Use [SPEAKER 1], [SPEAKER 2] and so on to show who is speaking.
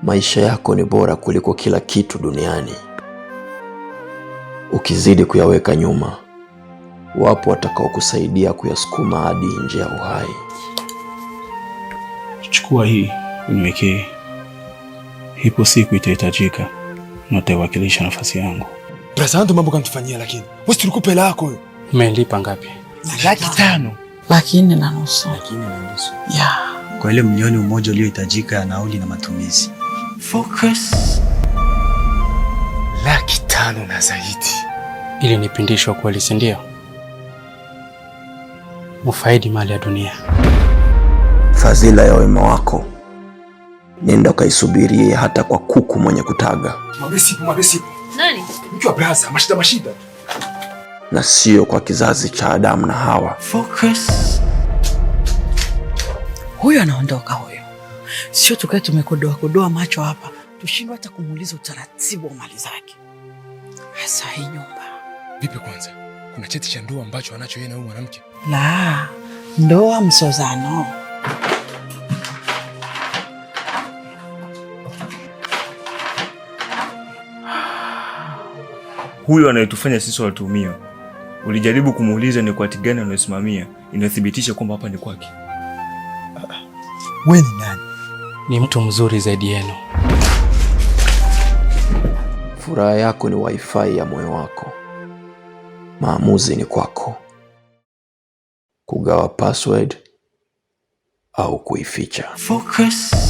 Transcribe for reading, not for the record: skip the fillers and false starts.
[SPEAKER 1] Maisha yako ni bora kuliko kila kitu duniani. Ukizidi kuyaweka nyuma, wapo watakao kusaidia kuyasukuma hadi nje ya uhai.
[SPEAKER 2] Chukua hii, uniwekee. Ipo siku itahitajika na utawakilisha nafasi yangu.
[SPEAKER 3] Brasando mambo kanitufanyia, lakini wewe tulikupa hela yako wewe.
[SPEAKER 2] Umelipa ngapi?
[SPEAKER 3] 500,000.
[SPEAKER 4] 4.5.
[SPEAKER 3] Ya.
[SPEAKER 4] Kwa ile 1,000,000 uliohitajika ya nauli na matumizi.
[SPEAKER 3] Focus. 500,000 na zaidi.
[SPEAKER 2] Ili nipindishwe kweli, si ndio? Ufaidi mali ya dunia.
[SPEAKER 1] Fadhila ya wema wako nenda ukaisubirie hata kwa kuku mwenye kutaga.
[SPEAKER 3] Mabesipo.
[SPEAKER 5] Nani?
[SPEAKER 3] Mke wa brasa, mashida.
[SPEAKER 1] Na sio kwa kizazi cha Adamu na Hawa.
[SPEAKER 3] Focus.
[SPEAKER 6] Huyo anaondoka huyo. Sio tukae tumekodoa macho hapa. Tushindwe hata kumuuliza utaratibu wa mali zake. Hasa hii nyumba.
[SPEAKER 3] Vipi kwanza? Kuna cheti cha ndoa ambacho anacho yeye na huyu mwanamke?
[SPEAKER 6] La, ndoa msozano.
[SPEAKER 7] Huyo anayetufanya sisi watuhumiwa. Ulijaribu kumuuliza ni kwa gani anayosimamia inathibitisha kwamba hapa ni kwake?
[SPEAKER 3] Wewe ni nani?
[SPEAKER 2] Ni mtu mzuri zaidi yenu.
[SPEAKER 1] Furaha yako ni wifi ya moyo wako. Maamuzi ni kwako. Kugawa password au kuificha.
[SPEAKER 3] Focus.